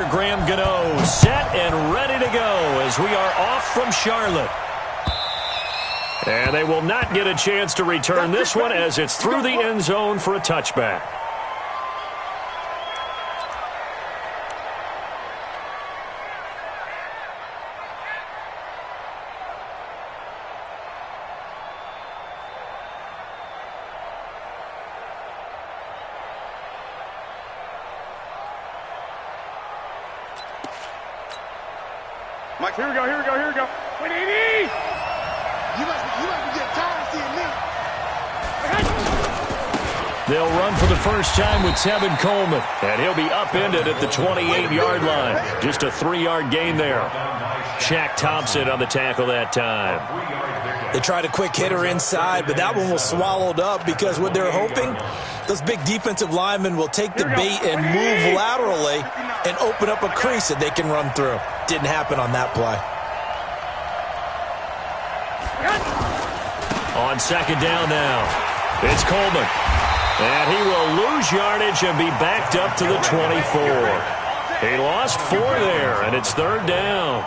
Graham Gano set and ready to go as we are off from Charlotte. And they will not get a chance to return this one as it's through the end zone for a touchback. Mike, here we go. Wait, AD! You must be getting tired of seeing me. They'll run for the first time with Tevin Coleman, and he'll be upended at the 28-yard line. Just a 3-yard gain there. Shaq Thompson on the tackle that time. They tried a quick hitter inside, but that one was swallowed up because what they're hoping, those big defensive linemen will take the bait and move laterally and open up a crease that they can run through. Didn't happen on that play. On second down now, it's Coleman. And he will lose yardage and be backed up to the 24. He lost 4 there, and it's third down.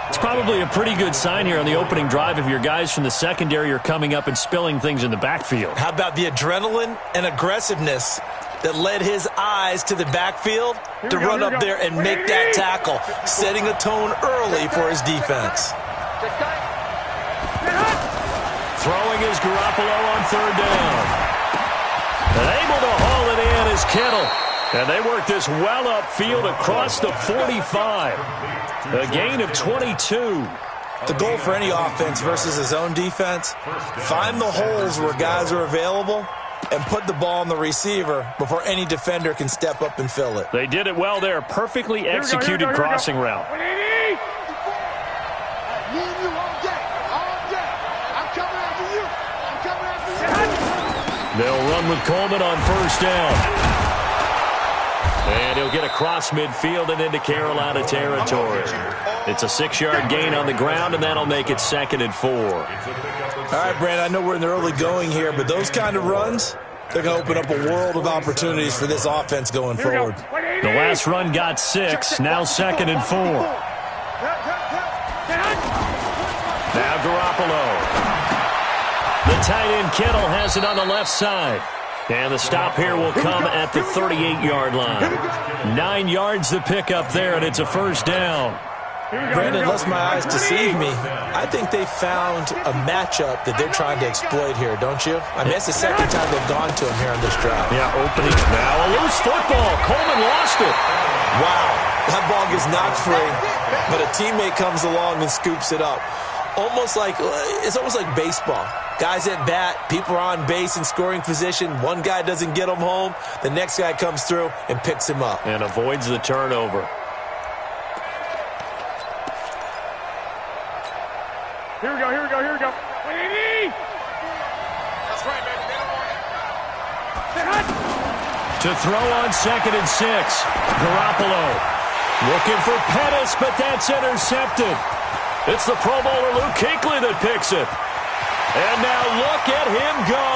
It's probably a pretty good sign here on the opening drive if your guys from the secondary are coming up and spilling things in the backfield. How about the adrenaline and aggressiveness that led his eyes to the backfield to run up there and make that tackle, setting a tone early for his defense. Throwing is Garoppolo on third down. And able to haul it in is Kittle. And they work this well upfield across the 45. A gain of 22. The goal for any offense versus his own defense, find the holes where guys are available and put the ball on the receiver before any defender can step up and fill it. They did it well there. Perfectly executed crossing route. They'll run with Coleman on first down. And he'll get across midfield and into Carolina territory. It's a 6-yard gain on the ground, and that'll make it 2nd and 4. All right, Brandon, I know we're in the early going here, but those kind of runs, they're going to open up a world of opportunities for this offense going forward. The last run got 6, now 2nd and 4. Now Garoppolo. The tight end Kittle has it on the left side. And the stop here will come at the 38-yard line. 9 yards to pick up there, and it's a first down. Brandon, unless my eyes deceive me, I think they found a matchup that they're trying to exploit here, don't you? I mean, it's the second time they've gone to him here on this drive. Yeah, opening. Now a loose football. Coleman lost it. Wow, that ball gets knocked free, but a teammate comes along and scoops it up. It's almost like baseball. Guys at bat, people are on base in scoring position. One guy doesn't get him home. The next guy comes through and picks him up. And avoids the turnover. Here we go. Wait, that's right, baby. They don't want it. To throw on 2nd and 6. Garoppolo looking for Pettis, but that's intercepted. It's the Pro Bowler Luke Kuechly that picks it. And now look at him go.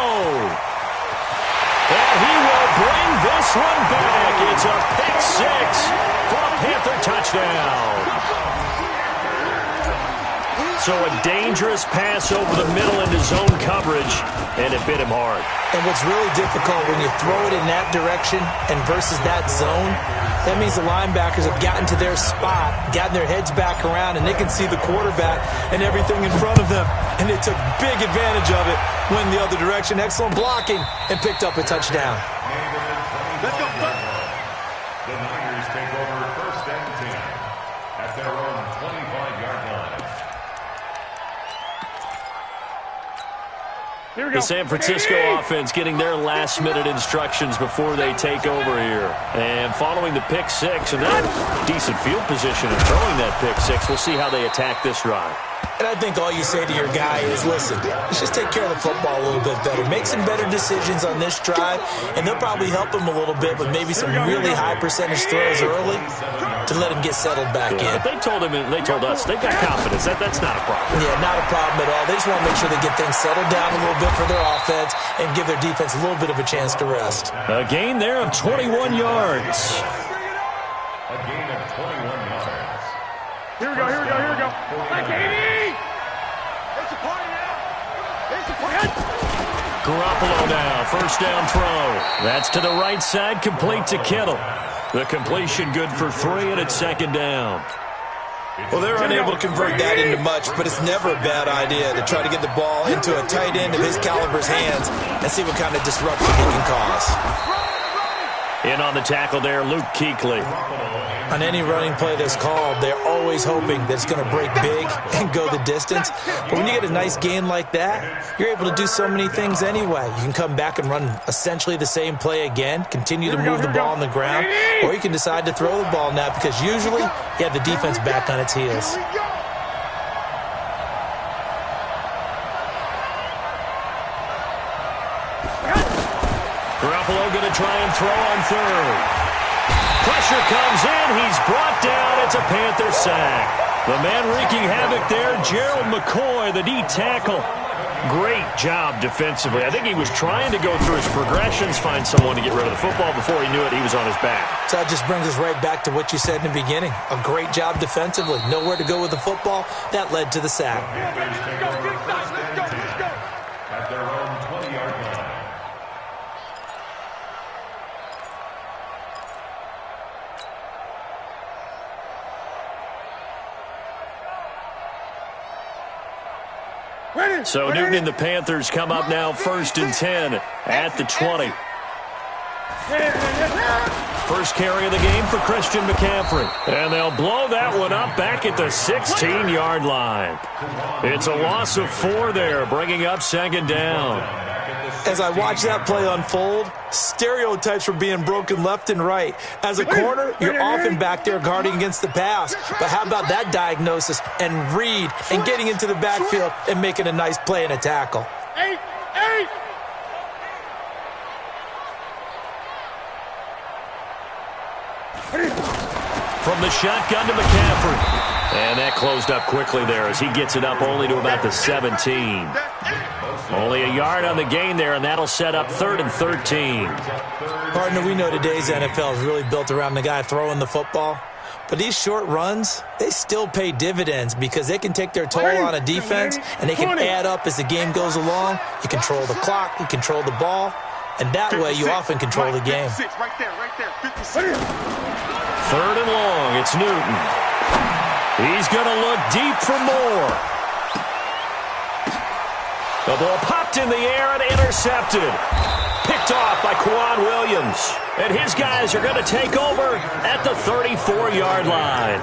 And he will bring this one back. It's a pick 6 for a Panther touchdown. So a dangerous pass over the middle into zone coverage, and it bit him hard. And what's really difficult when you throw it in that direction and versus that zone, that means the linebackers have gotten to their spot, gotten their heads back around, and they can see the quarterback and everything in front of them. And they took big advantage of it, went the other direction, excellent blocking, and picked up a touchdown. Let's go. The Niners take over 1st and 10 at their own 25-yard line. The San Francisco offense getting their last-minute instructions before they take over here. And following the pick 6, and that decent field position and throwing that pick 6, we'll see how they attack this drive. And I think all you say to your guy is, listen, let's just take care of the football a little bit better. Make some better decisions on this drive, and they'll probably help him a little bit with maybe some really high percentage throws early to let him get settled back in. They told us they've got confidence. That's not a problem. Yeah, not a problem at all. They just want to make sure they get things settled down a little bit for their offense and give their defense a little bit of a chance to rest. A gain there of 21 yards. A gain of 21 yards. Here we go, here we go, here we go. Like 80! It's a party now. It's a party. Garoppolo now, first down throw. That's to the right side, complete to Kittle. The completion good for 3, and it's second down. Well, they're unable to convert that into much, but it's never a bad idea to try to get the ball into a tight end of his caliber's hands and see what kind of disruption he can cause. In on the tackle there, Luke Kuechly. On any running play that's called, they're always hoping that it's going to break big and go the distance. But when you get a nice gain like that, you're able to do so many things anyway. You can come back and run essentially the same play again, continue to move the ball on the ground, or you can decide to throw the ball now because usually you have the defense back on its heels. Garoppolo going to try and throw on third. Pressure comes in. He's brought down. It's a Panther sack. The man wreaking havoc there, Gerald McCoy, the D tackle. Great job defensively. I think he was trying to go through his progressions, find someone to get rid of the football. Before he knew it, he was on his back. So that just brings us right back to what you said in the beginning. A great job defensively. Nowhere to go with the football. That led to the sack. At their own 20-yard line. So Newton and the Panthers come up now first and 10 at the 20. First carry of the game for Christian McCaffrey. And they'll blow that one up back at the 16-yard line. It's a loss of 4 there, bringing up second down. As I watch that play unfold, stereotypes were being broken left and right. As a corner, you're often back there guarding against the pass. But how about that diagnosis and read and getting into the backfield and making a nice play and a tackle? 8. From the shotgun to McCaffrey. And that closed up quickly there as he gets it up only to about the 17. Only a yard on the gain there, and that'll set up 3rd and 13. Partner, we know today's NFL is really built around the guy throwing the football. But these short runs, they still pay dividends because they can take their toll on a defense, and they can add up as the game goes along. You control the clock, you control the ball, and that way you often control the game. Right there, 56. 3rd and long, it's Newton. He's going to look deep for more. The ball popped in the air and intercepted. Picked off by Quan Williams. And his guys are going to take over at the 34-yard line.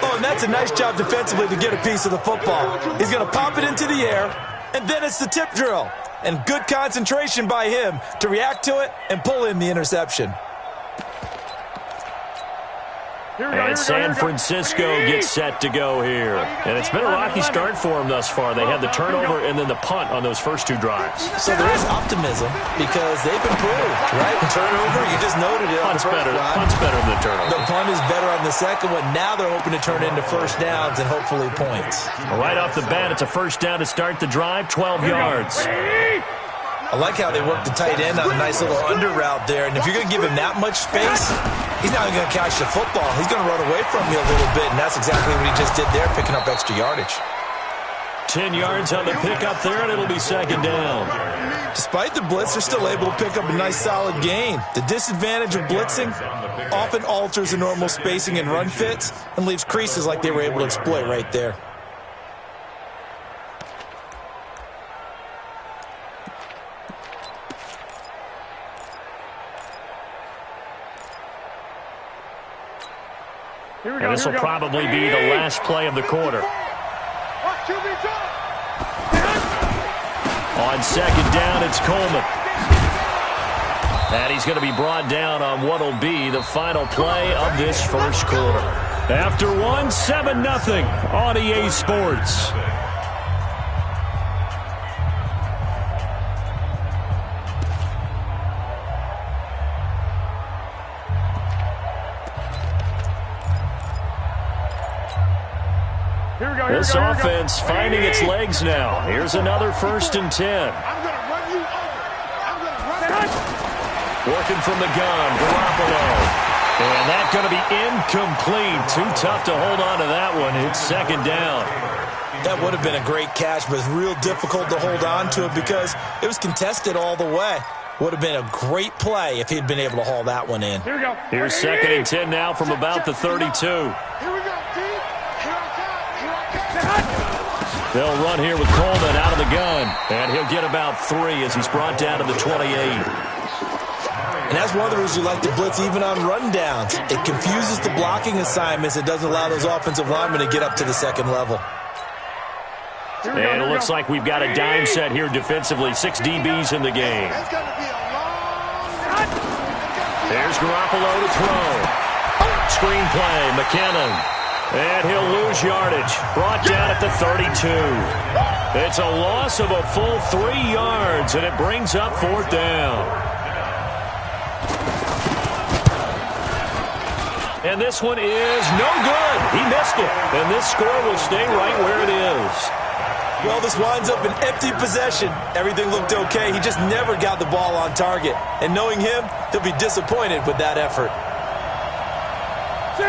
Oh, and that's a nice job defensively to get a piece of the football. He's going to pop it into the air, and then it's the tip drill. And good concentration by him to react to it and pull in the interception. And San Francisco gets set to go here. And it's been a rocky start for them thus far. They had the turnover and then the punt on those first 2 drives. So there is optimism because they've improved, right? The turnover, you just noted it. Punt's better than the turnover. The punt is better on the second one. Now they're hoping to turn it into first downs and hopefully points. Right off the bat, it's a first down to start the drive, 12 yards. I like how they work the tight end on a nice little under route there. And if you're going to give him that much space, he's not going to catch the football. He's going to run away from you a little bit, and that's exactly what he just did there, picking up extra yardage. 10 yards on the pickup there, and it'll be second down. Despite the blitz, they're still able to pick up a nice solid gain. The disadvantage of blitzing often alters the normal spacing and run fits and leaves creases like they were able to exploit right there. And this will probably be the last play of the quarter. On second down, it's Coleman. And he's going to be brought down on what will be the final play of this first quarter. After 7-0 on EA Sports. This offense finding its legs now. Here's another 1st and 10. I'm going to run you over. Working from the gun, Garoppolo. And that's going to be incomplete. Too tough to hold on to that one. It's second down. That would have been a great catch, but it's real difficult to hold on to it because it was contested all the way. Would have been a great play if he'd been able to haul that one in. Here we go. Here's second and 10 now from about the 32. Here we go, D. Here I come. They'll run here with Coleman out of the gun. And he'll get about 3 as he's brought down to the 28. And that's one of the reasons you like to blitz even on rundowns. It confuses the blocking assignments. It doesn't allow those offensive linemen to get up to the second level. And it looks like we've got a dime set here defensively. 6 DBs in the game. There's Garoppolo to throw. Screen play, McKinnon. And he'll lose yardage. Brought down at the 32. It's a loss of a full 3 yards, and it brings up 4th down. And this one is no good. He missed it. And this score will stay right where it is. Well, this winds up an empty possession. Everything looked okay. He just never got the ball on target. And knowing him, he'll be disappointed with that effort.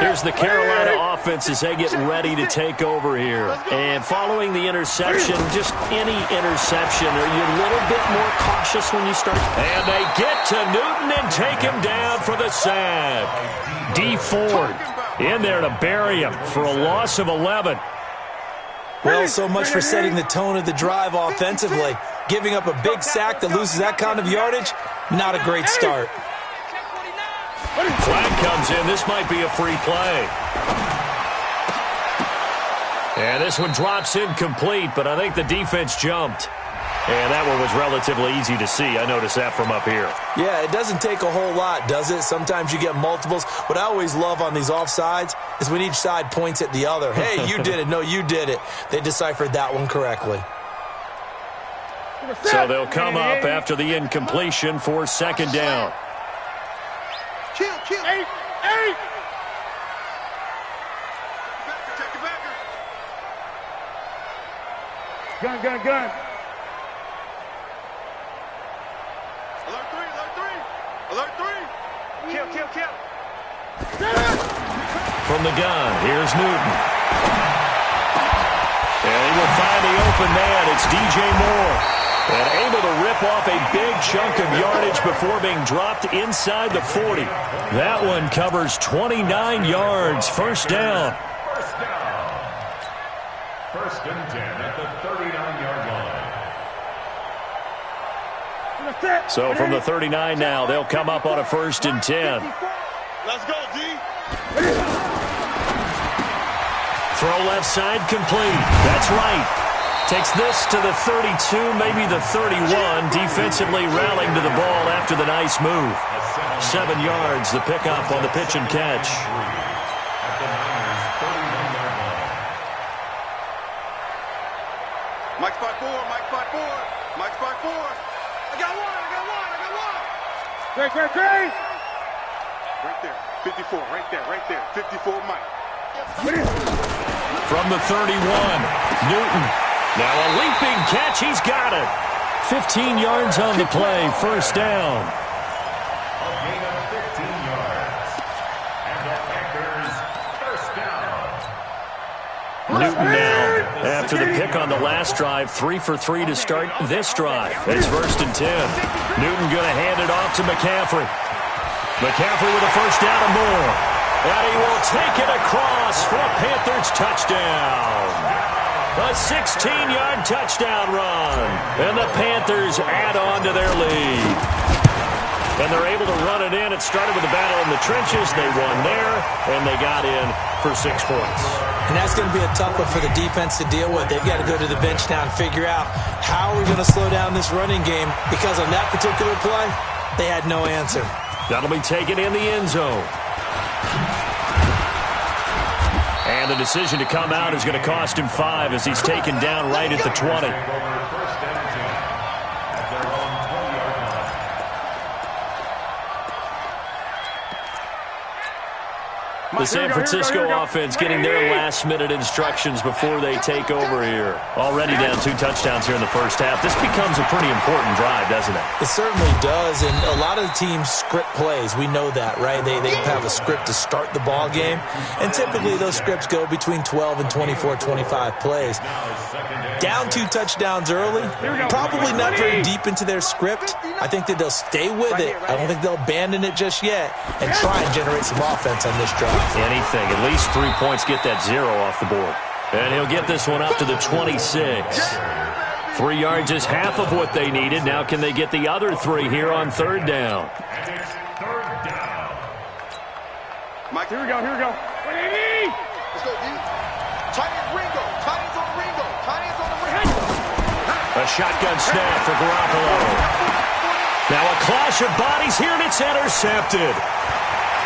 Here's the Carolina offense as they get ready to take over here. And following the interception, just any interception, are you a little bit more cautious when you start? And they get to Newton and take him down for the sack. D Ford in there to bury him for a loss of 11. Well, so much for setting the tone of the drive offensively. Giving up a big sack that loses that kind of yardage, not a great start. Flag comes in. This might be a free play. And this one drops incomplete, but I think the defense jumped. And that one was relatively easy to see. I noticed that from up here. Yeah, it doesn't take a whole lot, does it? Sometimes you get multiples. What I always love on these offsides is when each side points at the other. Hey, you did it. No, you did it. They deciphered that one correctly. So they'll come up after the incompletion for second down. Kill. 8. Check the backer. Gun. Alert 3. Kill. From the gun, here's Newton. And he will find the open man. It's DJ Moore. And able to rip off a big chunk of yardage before being dropped inside the 40. That one covers 29 yards. First down. First and 10 at the 39-yard line. So from the 39 now, they'll come up on a first and 10. Let's go, D. Throw left side complete. That's right. Takes this to the 32, maybe the 31. Defensively rallying to the ball after the nice move. 7 yards, the pickup on the pitch and catch. Mike spot 4. I got one. Great. Right there. 54, right there. 54, Mike. From the 31, Newton. Now a leaping catch, he's got it. 15 yards on the play, first down. A gain of 15 yards. And the Packers first down. Newton now, after the pick on the last drive, 3 for 3 to start this drive. It's first and 10. Newton going to hand it off to McCaffrey. McCaffrey with a first down and more. And he will take it across for a Panthers touchdown. A 16-yard touchdown run. And the Panthers add on to their lead. And they're able to run it in. It started with a battle in the trenches. They won there, and they got in for 6 points. And that's going to be a tough one for the defense to deal with. They've got to go to the bench now and figure out how we're going to slow down this running game, because on that particular play, they had no answer. That'll be taken in the end zone. And the decision to come out is going to cost him 5 as he's taken down right at the 20. The San Francisco offense getting their last-minute instructions before they take over here. Already down 2 touchdowns here in the first half. This becomes a pretty important drive, doesn't it? It certainly does, and a lot of the teams script plays. We know that, right? They have a script to start the ball game, and typically those scripts go between 12 and 24, 25 plays. Down 2 touchdowns early, probably not very deep into their script. I think that they'll stay with it. I don't think they'll abandon it just yet and try and generate some offense on this drive. Anything. At least 3 points, get that 0 off the board. And he'll get this one up to the 26. 3 yards is half of what they needed. Now can they get the other 3 here on 3rd down? And it's 3rd down. Mike, here we go. 180. Let's go, dude. Tight end Ringo. Tight end's on Ringo. Tight end's on the Ringo. A shotgun snap for Garoppolo. Now a clash of bodies here, and it's intercepted.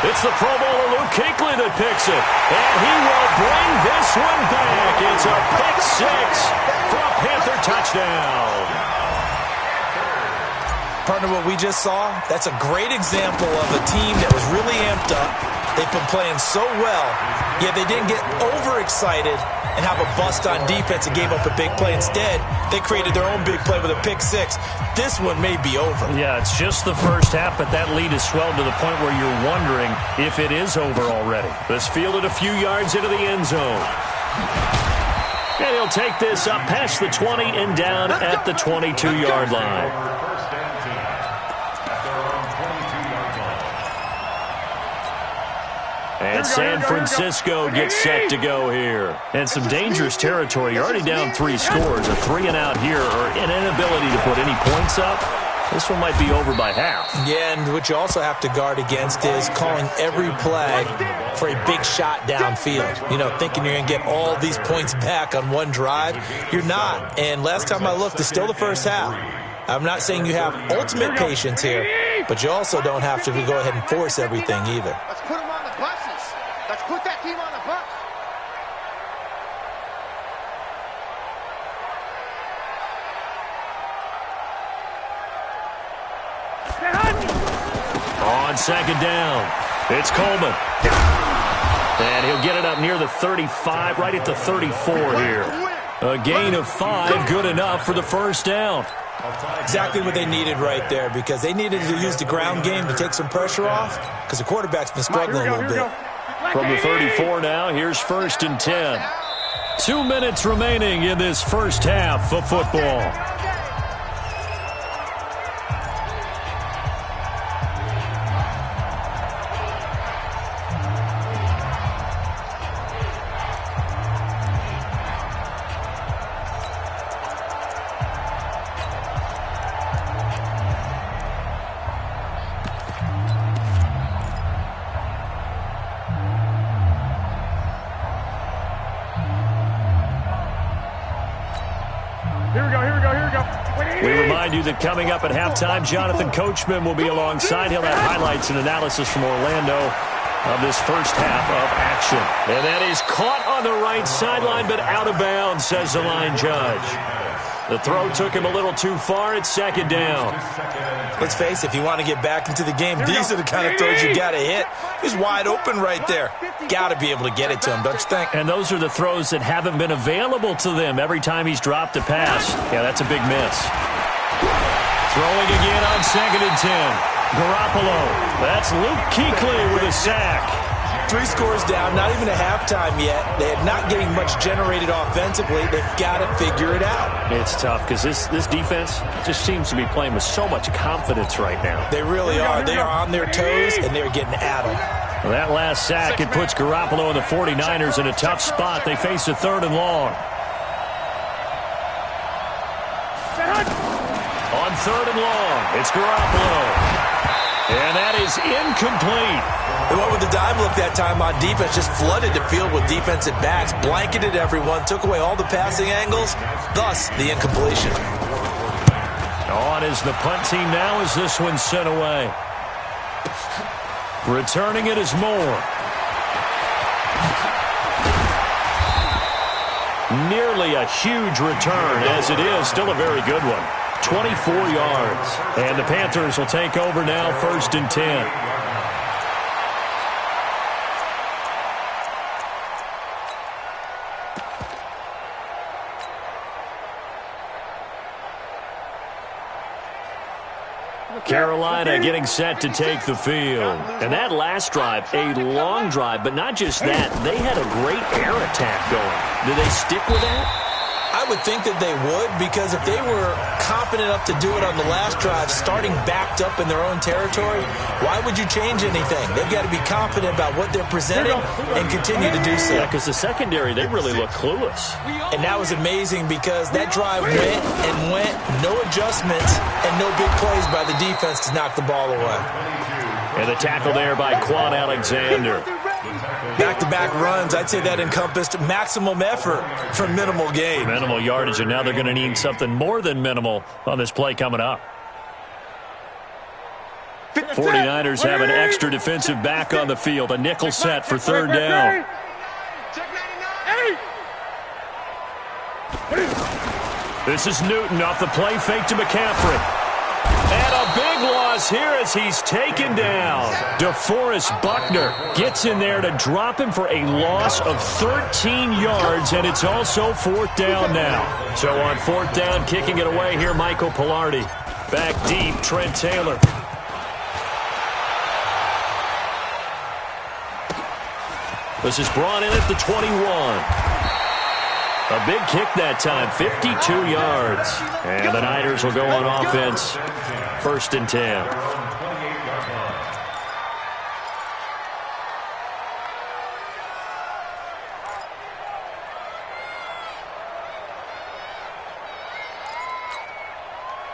It's the Pro Bowler Luke Kuechly that picks it. And he will bring this one back. It's a pick 6 for a Panther touchdown. Partner, what we just saw, that's a great example of a team that was really amped up. They've been playing so well, yet they didn't get overexcited and have a bust on defense and gave up a big play. Instead, they created their own big play with a pick 6. This one may be over. Yeah, it's just the first half, but that lead is swelled to the point where you're wondering if it is over already. This fielded a few yards into the end zone. And he'll take this up past the 20 and down at the 22-yard line. First and 10 at their own 22-yard line. And San Francisco gets set to go here. And some dangerous territory. You're already down 3 scores. A 3 and out here, or an inability to put any points up. This one might be over by half. Yeah, and what you also have to guard against is calling every play for a big shot downfield. You know, thinking you're going to get all these points back on one drive. You're not. And last time I looked, it's still the first half. I'm not saying you have ultimate patience here, but you also don't have to go ahead and force everything either. Let's put them on the buses. Let's put that team on the bus. On 2nd down, it's Coleman. And he'll get it up near the 35, right at the 34 here. A gain of 5, good enough for the first down. Exactly what they needed right there, because they needed to use the ground game to take some pressure off, because the quarterback's been struggling a little bit. From the 34 now, here's 1st and 10. 2 minutes remaining in this first half of football. We remind you that coming up at halftime, Jonathan Coachman will be alongside. He'll have highlights and analysis from Orlando of this first half of action. And that is caught on the right sideline, but out of bounds, says the line judge. The throw took him a little too far. It's 2nd down. Let's face it, if you want to get back into the game, these are the kind of throws you got to hit. He's wide open right there. Got to be able to get it to him, don't you think? And those are the throws that haven't been available to them every time he's dropped a pass. Yeah, that's a big miss. Throwing again on 2nd and 10. Garoppolo. That's Luke Kuechly with a sack. 3 scores down, not even a halftime yet. They're not getting much generated offensively. They've got to figure it out. It's tough because this defense just seems to be playing with so much confidence right now. They really are. They are on their toes, and they're getting at them. Well, that last sack, it puts Garoppolo and the 49ers in a tough spot. They face a 3rd and long. On 3rd and long, it's Garoppolo. And that is incomplete. They went with the dive look that time on defense, just flooded the field with defensive backs, blanketed everyone, took away all the passing angles, thus the incompletion. On is the punt team now as this one's sent away. Returning it is Moore. Nearly a huge return, as it is still a very good one. 24 yards. And the Panthers will take over now, 1st and 10. Carolina getting set to take the field. And that last drive, a long drive, but not just that. They had a great air attack going. Do they stick with that? I would think that they would, because if they were confident enough to do it on the last drive, starting backed up in their own territory, why would you change anything? They've got to be confident about what they're presenting and continue to do so. Yeah, because the secondary, they really look clueless. And that was amazing because that drive went, no adjustments, and no big plays by the defense to knock the ball away. And the tackle there by Quan Alexander. Back-to-back runs, I'd say that encompassed maximum effort for minimal gain. Minimal yardage, and now they're going to need something more than minimal on this play coming up. 49ers have an extra defensive back on the field, a nickel set for third down. This is Newton off the play fake to McCaffrey. And a big loss here as he's taken down. DeForest Buckner gets in there to drop him for a loss of 13 yards, and it's also fourth down now. So on fourth down, kicking it away here, Michael Pilardi. Back deep, Trent Taylor. This is brought in at the 21. A big kick that time, 52 yards. And the Niners will go on offense, first and 10.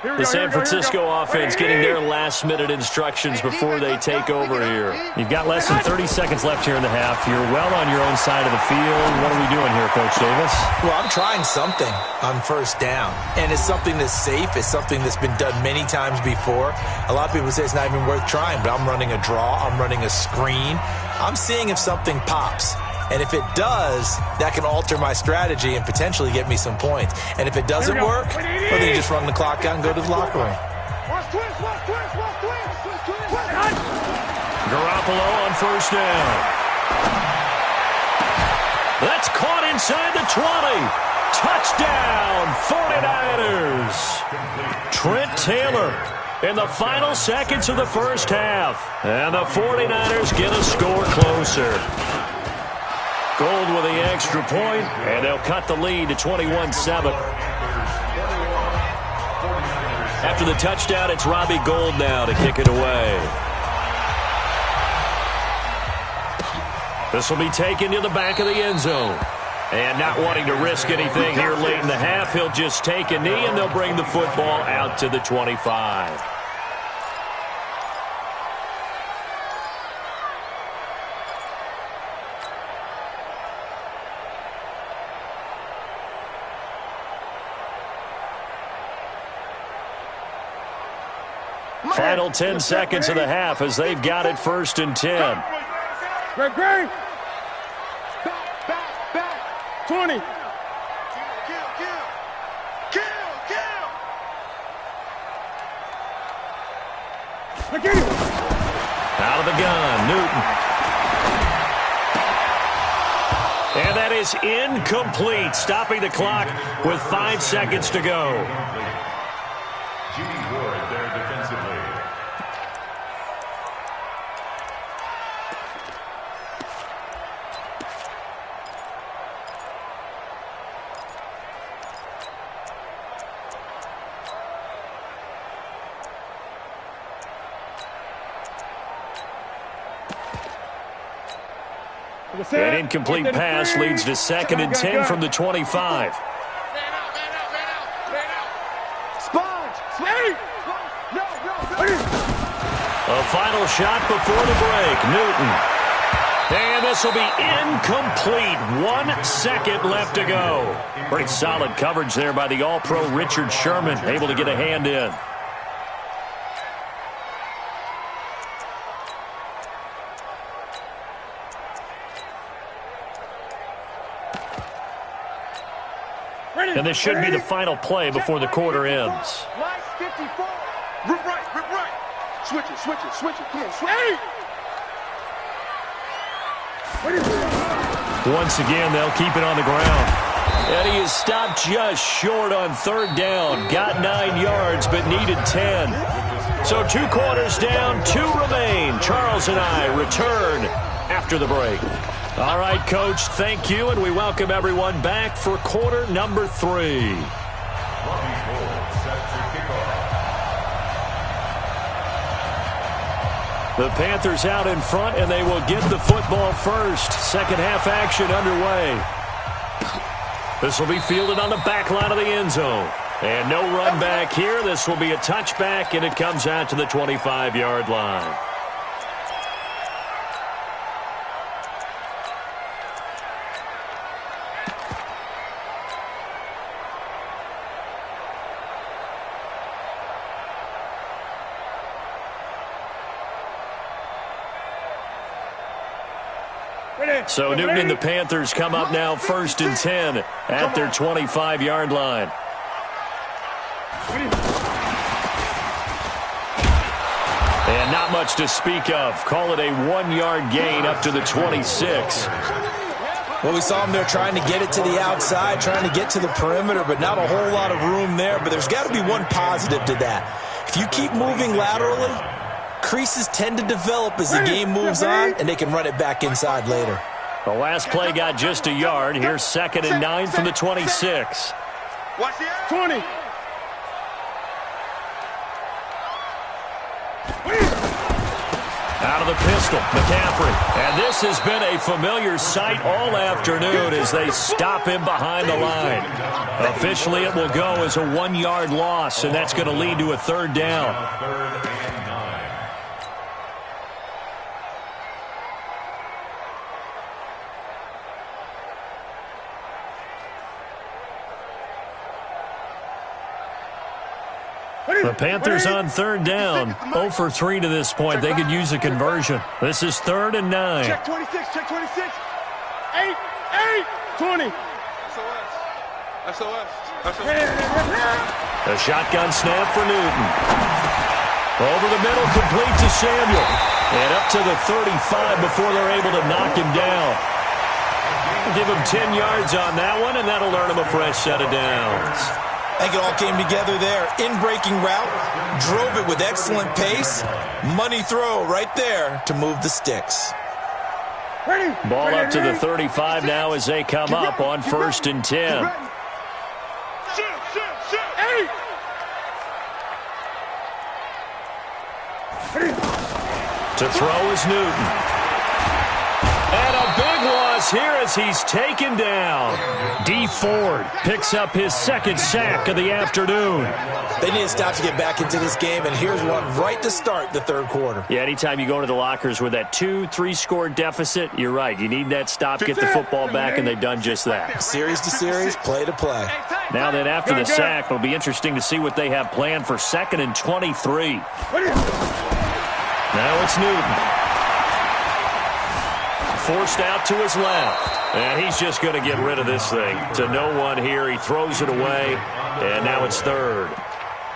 The San Francisco offense getting their last-minute instructions before they take over here. You've got less than 30 seconds left here in the half. You're well on your own side of the field. What are we doing here, Coach Davis? Well, I'm trying something on first down, and it's something that's safe. It's something that's been done many times before. A lot of people say it's not even worth trying, but I'm running a draw. I'm running a screen. I'm seeing if something pops. And if it does, that can alter my strategy and potentially get me some points. And if it doesn't work, well, then you just run the clock out and go to the locker room. Garoppolo on first down. That's caught inside the 20. Touchdown, 49ers. Trent Taylor in the final seconds of the first half. And the 49ers get a score closer. Gold with the extra point, and they'll cut the lead to 21-7. After the touchdown, it's Robbie Gould now to kick it away. This will be taken to the back of the end zone. And not wanting to risk anything here late in the half, he'll just take a knee, and they'll bring the football out to the 25. Final 10 seconds of the half as they've got it first and 10. Greg. Back. 20. Kill. Out of the gun, Newton. And that is incomplete, stopping the clock with 5 seconds to go. An incomplete pass leads to second and 10 from the 25. A final shot before the break. Newton. And this will be incomplete. 1 second left to go. Pretty solid coverage there by the All-Pro Richard Sherman, able to get a hand in. And this should be the final play before the quarter ends. Last 54. Rip right. Switch it. Come on, switch. Once again, they'll keep it on the ground. And he is stopped just short on third down. Got 9 yards, but needed 10. So 2 quarters down, 2 remain. Charles and I return after the break. All right, Coach, thank you, and we welcome everyone back for quarter number 3. The Panthers out in front, and they will get the football first. Second half action underway. This will be fielded on the back line of the end zone. And no run back here. This will be a touchback, and it comes out to the 25-yard line. So Newton and the Panthers come up now 1st and 10 at their 25-yard line. And not much to speak of. Call it a 1-yard gain up to the 26. Well, we saw them there trying to get it to the outside, trying to get to the perimeter, but not a whole lot of room there. But there's got to be one positive to that. If you keep moving laterally, creases tend to develop as the game moves on, and they can run it back inside later. The last play got just a yard. Here's 2nd and 9 from the 26. Watch the 20. Out of the pistol, McCaffrey. And this has been a familiar sight all afternoon as they stop him behind the line. Officially, it will go as a 1-yard loss, and that's going to lead to a 3rd down. The Panthers on 3rd down. 0 for 3 to this point. They could use a conversion. This is 3rd and 9. Check 26, check 26. 8, 20. SOS. A shotgun snap for Newton. Over the middle, complete to Samuel. And up to the 35 before they're able to knock him down. Give him 10 yards on that one, and that'll earn him a fresh set of downs. I think it all came together there. In-breaking route, drove it with excellent pace. Money throw right there to move the sticks. Ball up to the 35 now as they come up on 1st and 10. To throw is Newton. And a big loss here as he's taken down. D. Ford picks up his 2nd sack of the afternoon. They need to stop to get back into this game, and here's one right to start the 3rd quarter. Yeah, anytime you go into the lockers with that 2-3 deficit, you're right. You need that stop, get the football back, and they've done just that. Series to series, play to play. Now then, after the sack, it'll be interesting to see what they have planned for 2nd and 23. Now it's Newton. Forced out to his left. And he's just going to get rid of this thing. To no one here. He throws it away. And now it's 3rd.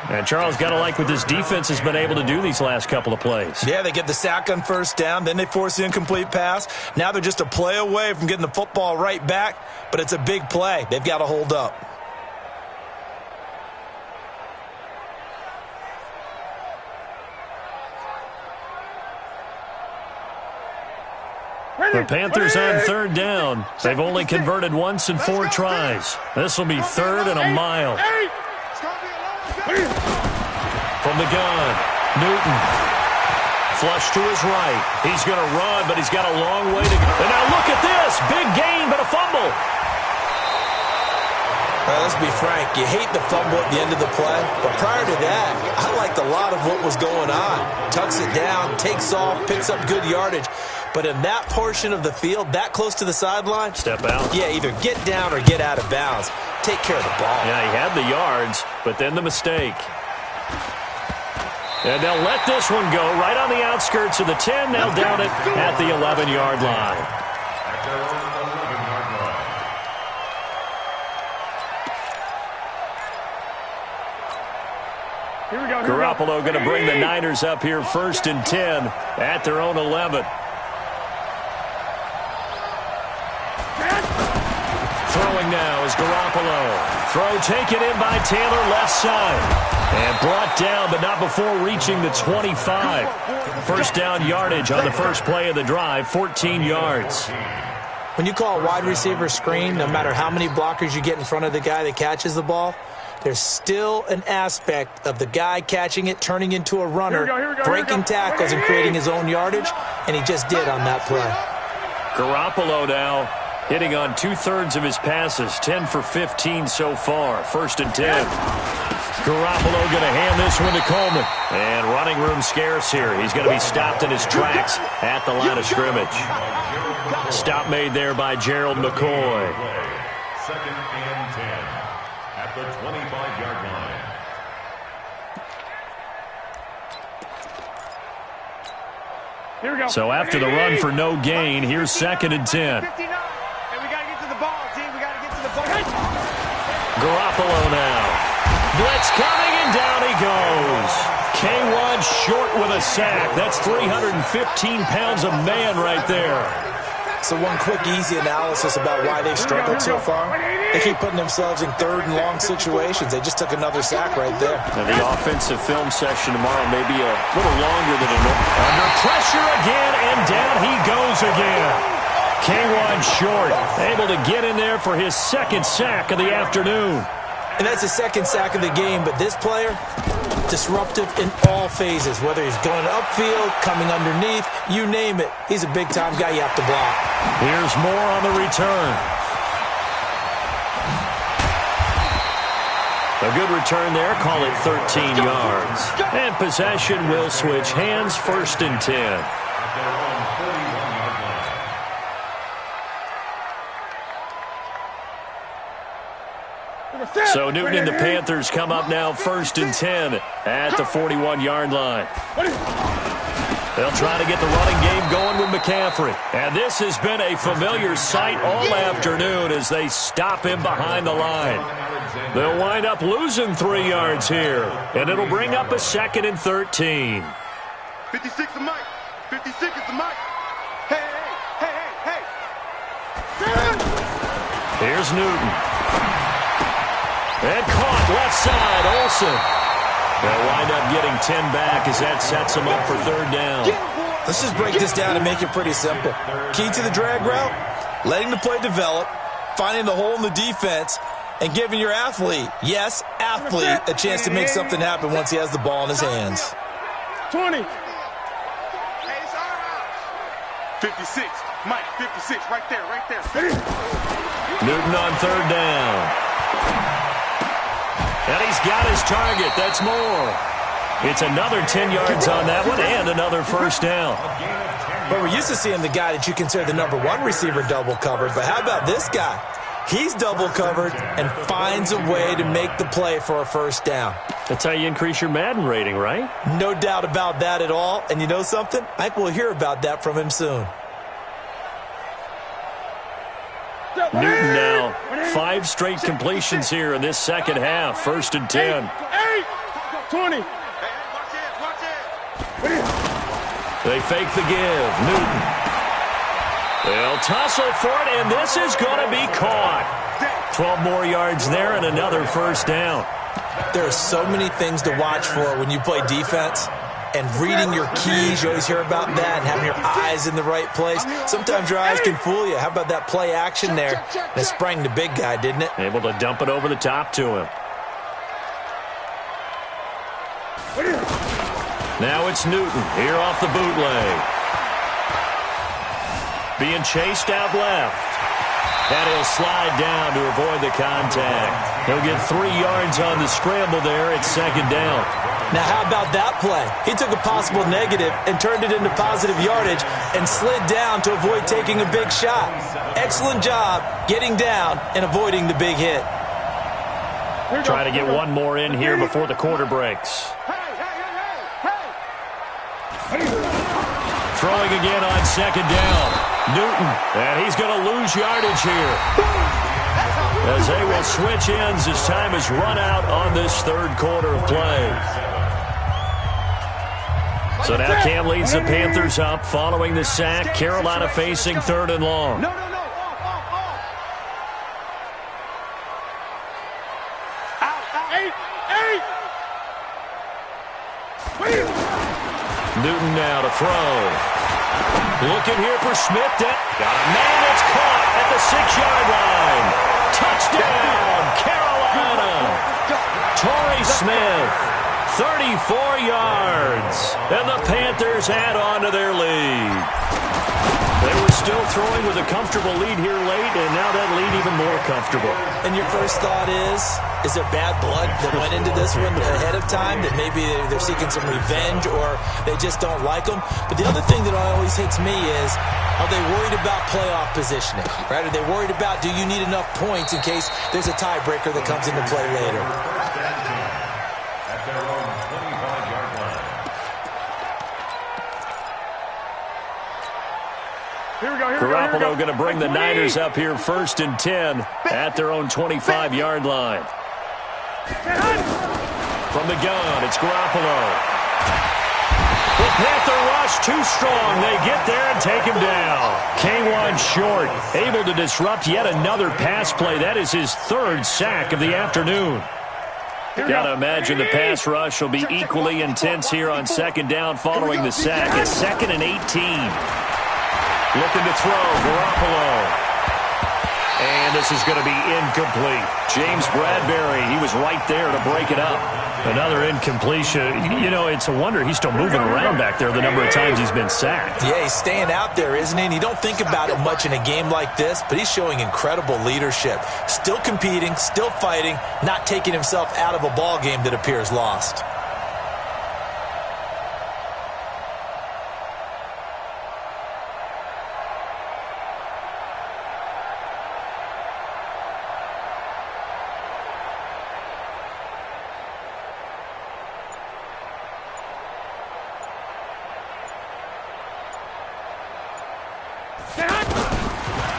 And Charles, got to like what this defense has been able to do these last couple of plays. Yeah, they get the sack on 1st down. Then they force the incomplete pass. Now they're just a play away from getting the football right back. But it's a big play. They've got to hold up. The Panthers on 3rd down. They've only converted once in 4 tries. This will be 3rd and a mile. From the gun, Newton. Flush to his right. He's going to run, but he's got a long way to go. And now look at this. Big gain, but a fumble. Well, let's be frank. You hate the fumble at the end of the play. But prior to that, I liked a lot of what was going on. Tucks it down, takes off, picks up good yardage. But in that portion of the field, that close to the sideline, step out. Yeah, either get down or get out of bounds. Take care of the ball. Yeah, he had the yards, but then the mistake. And they'll let this one go right on the outskirts of the 10. They'll down it at the 11-yard line. Garoppolo going to bring the Niners up here 1st and 10 at their own 11. Throwing now is Garoppolo. Throw taken in by Taylor, left side. And brought down, but not before reaching the 25. First down yardage on the first play of the drive, 14 yards. When you call a wide receiver screen, no matter how many blockers you get in front of the guy that catches the ball, there's still an aspect of the guy catching it, turning into a runner, breaking tackles and creating his own yardage, and he just did on that play. Garoppolo now hitting on 2/3 of his passes, 10 for 15 so far. 1st and 10. Garoppolo going to hand this one to Coleman. And running room scarce here. He's going to be stopped in his tracks at the line of scrimmage. Stop made there by Gerald McCoy. 2nd and 10 at the 25-yard line. Here we go. So after the run for no gain, here's 2nd and 10. 59. And we got to get to the ball, team. We got to get to the ball. Garoppolo now. Blitz coming, and down he goes. K1 short with a sack. That's 315 pounds of man right there. So one quick, easy analysis about why they've struggled so far. They keep putting themselves in 3rd and long situations. They just took another sack right there. And the offensive film session tomorrow may be a little longer than it normal. Under pressure again, and down he goes again. K1 short, able to get in there for his 2nd sack of the afternoon. And that's his 2nd sack of the game, but this player, disruptive in all phases, whether he's going upfield, coming underneath, you name it. He's a big-time guy you have to block. Here's more on the return. A good return there, call it 13 yards. And possession will switch hands, 1st and 10. So Newton and the Panthers come up now 1st and 10 at the 41-yard line. They'll try to get the running game going with McCaffrey. And this has been a familiar sight all afternoon as they stop him behind the line. They'll wind up losing 3 yards here, and it'll bring up a 2nd and 13. 56 to Mike. 56 is the Mike. Hey, hey, hey, hey, hey. Here's Newton. And caught left side, Olsen. They'll wind up getting 10 back as that sets them up for 3rd down. Let's just break this down and make it pretty simple. Key to the drag route, letting the play develop, finding the hole in the defense, and giving your athlete, yes, athlete, a chance to make something happen once he has the ball in his hands. 20. 56. Mike, 56, right there, right there. Newton on 3rd down. And he's got his target. That's more. It's another 10 yards on that one and another 1st down. But we're used to seeing the guy that you consider the #1 receiver double covered. But how about this guy? He's double covered and finds a way to make the play for a 1st down. That's how you increase your Madden rating, right? No doubt about that at all. And you know something? I think we'll hear about that from him soon. Newton now 5 straight completions here in this 2nd half. 1st and 10. 20. They fake the give. Newton. They'll tussle for it, and this is going to be caught. 12 more yards there and another 1st down. There are so many things to watch for when you play defense. And reading your keys, you always hear about that, and having your eyes in the right place. Sometimes your eyes can fool you. How about that play action there? And it sprang the big guy, didn't it? Able to dump it over the top to him. Now it's Newton here off the bootleg. Being chased out left. And he'll slide down to avoid the contact. He'll get 3 yards on the scramble there at 2nd down. Now, how about that play? He took a possible negative and turned it into positive yardage and slid down to avoid taking a big shot. Excellent job getting down and avoiding the big hit. Try to get one more in here before the quarter breaks. Throwing again on 2nd down. Newton, and he's going to lose yardage here. As they will switch ends as time has run out on this 3rd quarter of play. So now Cam leads the Panthers up following the sack. Carolina facing 3rd and long. Newton now to throw. Looking here for Smith. Got a man that's caught at the 6-yard line. Touchdown, Carolina. Torrey Smith, 34 yards. And the Panthers add on to their lead. They were still throwing with a comfortable lead here late, and now that lead even more comfortable. And your first thought is there bad blood that went into this one ahead of time, that maybe they're seeking some revenge or they just don't like them? But the other thing that always hits me is, are they worried about playoff positioning? Right? Are they worried about, do you need enough points in case there's a tiebreaker that comes into play later? At their own 25-yard line. Here we go, Garoppolo going to bring the Niners up here 1st and 10 at their own 25-yard line. From the gun, it's Garoppolo. The Panther rush too strong. They get there and take him down. K1 short, able to disrupt yet another pass play. That is his 3rd sack of the afternoon. Got to imagine the pass rush will be equally intense here on 2nd down following the sack. It's 2nd and 18. Looking to throw, Garoppolo. And this is going to be incomplete. James Bradbury, he was right there to break it up. Another incompletion. You know, it's a wonder he's still moving around back there the number of times he's been sacked. Yeah, he's staying out there, isn't he? And you don't think about it much in a game like this, but he's showing incredible leadership. Still competing, still fighting, not taking himself out of a ball game that appears lost.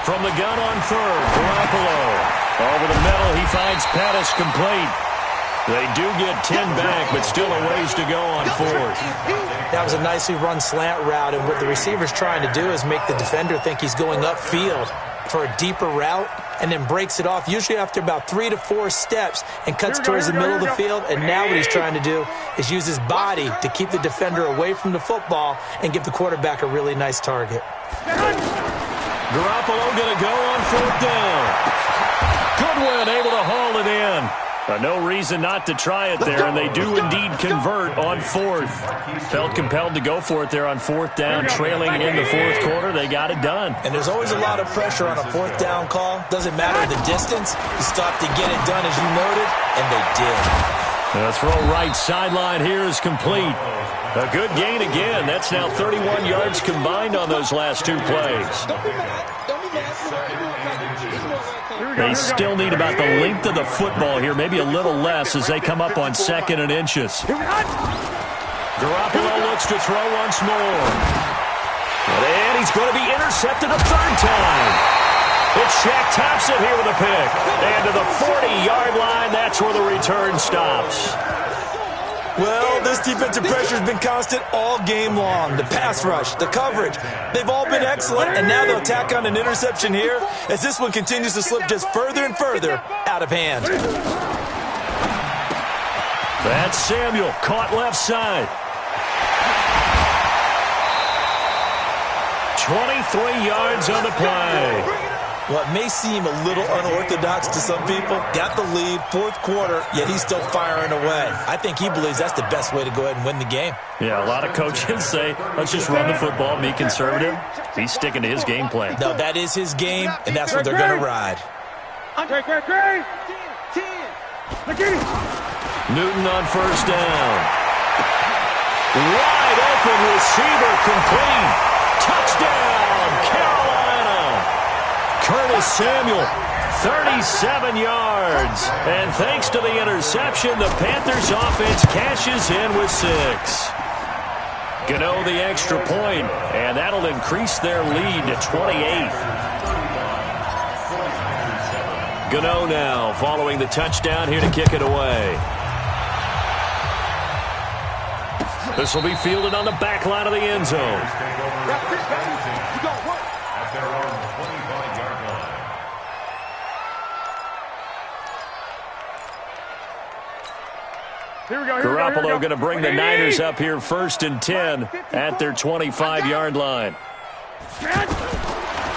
From the gun on 3rd, Garoppolo. Over the middle, he finds Pettis complete. They do get 10 back, but still a ways to go on 4th. That was a nicely run slant route, and what the receiver's trying to do is make the defender think he's going upfield for a deeper route, and then breaks it off, usually after about 3 to 4 steps, and cuts towards the middle of the field. And now what he's trying to do is use his body to keep the defender away from the football and give the quarterback a really nice target. Garoppolo going to go on 4th down. Goodwin able to haul it in. No reason not to try it there, and they do indeed convert on 4th. Felt compelled to go for it there on 4th down, trailing in the 4th quarter. They got it done. And there's always a lot of pressure on a 4th down call. Doesn't matter the distance. You stop to get it done, as you noted, and they did. The throw right sideline here is complete. A good gain again. That's now 31 yards combined on those last 2 plays. They still need about the length of the football here, maybe a little less as they come up on 2nd and inches. Garoppolo looks to throw once more. And he's going to be intercepted a 3rd time. It's Shaq Thompson here with a pick. And to the 40-yard line, that's where the return stops. Well, this defensive pressure has been constant all game long. The pass rush, the coverage, they've all been excellent, and now they'll tack on an interception here as this one continues to slip just further and further out of hand. That's Samuel, caught left side. 23 yards on the play. Well, it may seem a little unorthodox to some people. Got the lead, 4th quarter, yet he's still firing away. I think he believes that's the best way to go ahead and win the game. Yeah, a lot of coaches say, let's just run the football, be conservative. He's sticking to his game plan. No, that is his game, and that's what they're going to ride. Newton on 1st down. Wide open receiver complete. Touchdown, Carolina. Curtis Samuel, 37 yards. And thanks to the interception, the Panthers offense cashes in with 6. Gano the extra point, and that'll increase their lead to 28. Gano now following the touchdown here to kick it away. This will be fielded on the back line of the end zone. Garoppolo going to bring the Niners up here 1st and 10 at their 25-yard line.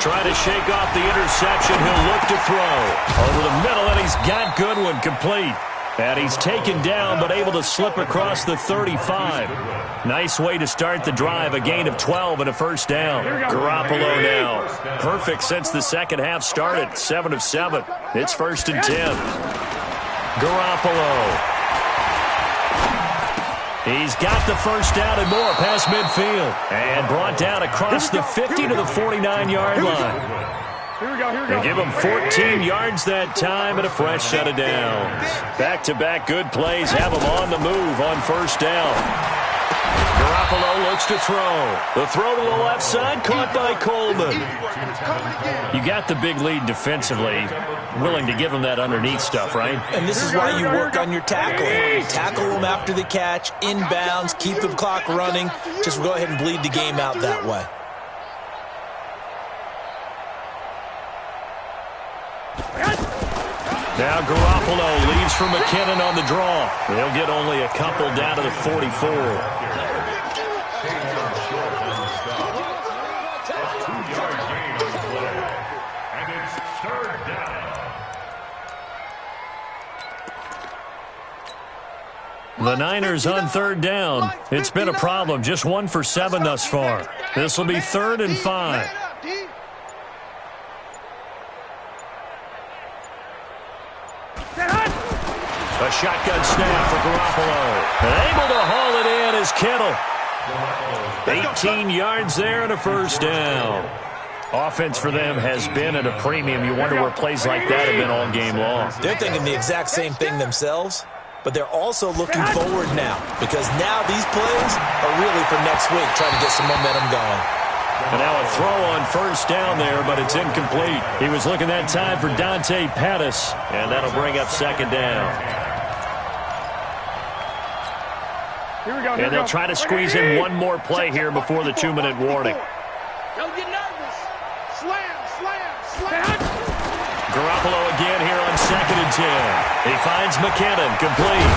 Trying to shake off the interception. He'll look to throw. Over the middle, and he's got Goodwin complete. And he's taken down, but able to slip across the 35. Nice way to start the drive. A gain of 12 and a first down. Garoppolo now. Perfect since the second half started. 7 of 7. It's 1st and 10. Garoppolo. He's got the first down and more past midfield. And brought down across the 50 to the 49-yard line. They give him 14 yards that time and a fresh set of downs. Back-to-back good plays have him on the move on first down. Garoppolo looks to throw. The throw to the left side, caught by Coleman. You got the big lead defensively. Willing to give him that underneath stuff, right? And this is why you work on your tackling. Tackle them after the catch, inbounds, keep the clock running. Just go ahead and bleed the game out that way. Now Garoppolo leaves for McKinnon on the draw. They'll get only a couple down to the 44. 2-yard gain on the play. And it's 3rd down. The Niners on 3rd down. It's been a problem. Just 1 for 7 thus far. This will be 3rd and 5. A shotgun snap for Garoppolo. And able to haul it in is Kittle. 18 yards there and a first down. Offense for them has been at a premium. You wonder where plays like that have been all game long. They're thinking the exact same thing themselves, but they're also looking forward now because now these plays are really for next week, trying to get some momentum going. And now a throw on first down there, but it's incomplete. He was looking that time for Dante Pettis, and that'll bring up 2nd down. And they'll try to squeeze in one more play here before the 2-minute warning. Don't get nervous. Slam, slam, slam. Garoppolo again here on 2nd and 10. He finds McKinnon complete.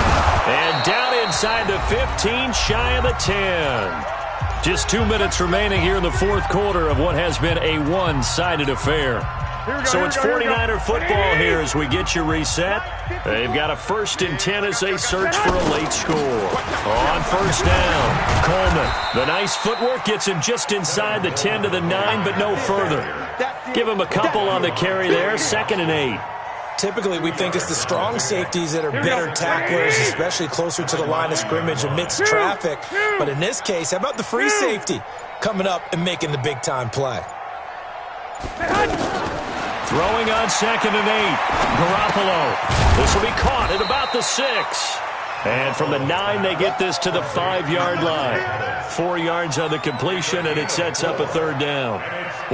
And down inside the 15, shy of the 10. Just 2 minutes remaining here in the 4th quarter of what has been a one-sided affair. So it's 49er football here as we get you reset. They've got a 1st and 10 as they search for a late score. On first down, Coleman. The nice footwork gets him just inside the 10 to the 9, but no further. Give him a couple on the carry there, 2nd and 8. Typically, we think it's the strong safeties that are better tacklers, especially closer to the line of scrimmage amidst traffic. But in this case, how about the free safety coming up and making the big-time play? Throwing on 2nd and 8. Garoppolo. This will be caught at about the 6. And from the 9, they get this to the 5-yard line. 4 yards on the completion, and it sets up a 3rd down.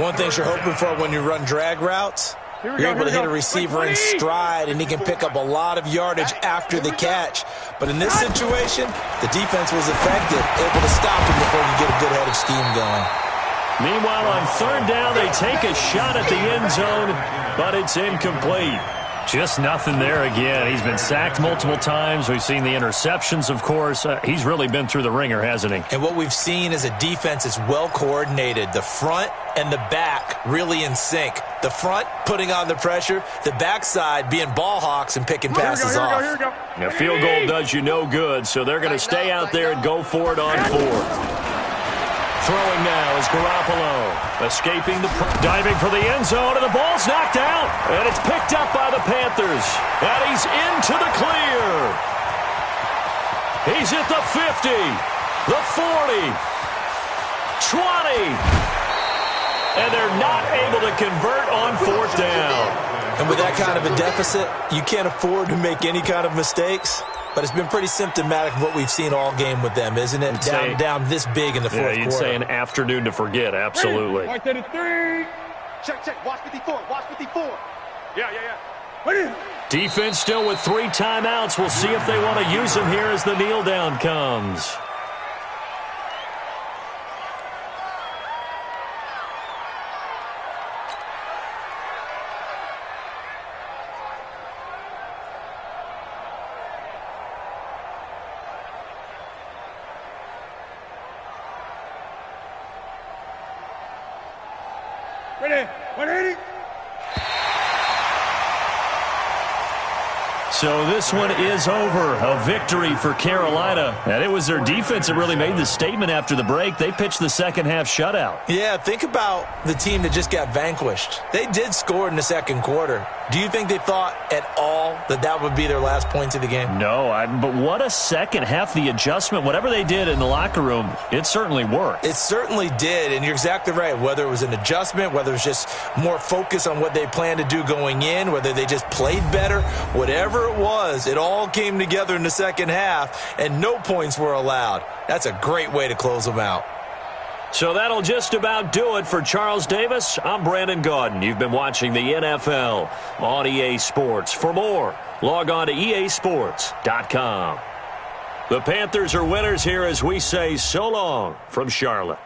One thing you're hoping for when you run drag routes, you're able to hit a receiver in stride, and he can pick up a lot of yardage after the catch. But in this situation, the defense was effective, able to stop him before he could get a good head of steam going. Meanwhile, on 3rd down, they take a shot at the end zone, but it's incomplete. Just nothing there again. He's been sacked multiple times. We've seen the interceptions, of course. He's really been through the ringer, hasn't he? And what we've seen is a defense that's well coordinated. The front and the back really in sync. The front putting on the pressure, the backside being ball hawks and picking passes off. A field goal does you no good, so they're going to stay out there and go for it on 4th. Throwing now is Garoppolo. Escaping diving for the end zone, and the ball's knocked out. And it's picked up by the Panthers. And he's into the clear. He's at the 50, the 40, 20. And they're not able to convert on 4th down. And with that kind of a deficit, you can't afford to make any kind of mistakes. But it's been pretty symptomatic of what we've seen all game with them, isn't it? Down this big in the 4th quarter. You'd say an afternoon to forget, absolutely. Right there to 3. Check. Watch 54. Watch 54. Yeah. Defense still with 3 timeouts. We'll see if they want to use them here as the kneel down comes. Ready. 180. So this one is over. A victory for Carolina. And it was their defense that really made the statement after the break. They pitched the second half shutout. Yeah, think about the team that just got vanquished. They did score in the second quarter. Do you think they thought at all that that would be their last points of the game? No, but what a second half. The adjustment, whatever they did in the locker room, it certainly worked. It certainly did, and you're exactly right. Whether it was an adjustment, whether it was just more focus on what they planned to do going in, whether they just played better, whatever it was, it all came together in the second half, and no points were allowed. That's a great way to close them out. So that'll just about do it for Charles Davis. I'm Brandon Gaudin. You've been watching the NFL on EA Sports. For more, log on to easports.com. The Panthers are winners here as we say so long from Charlotte.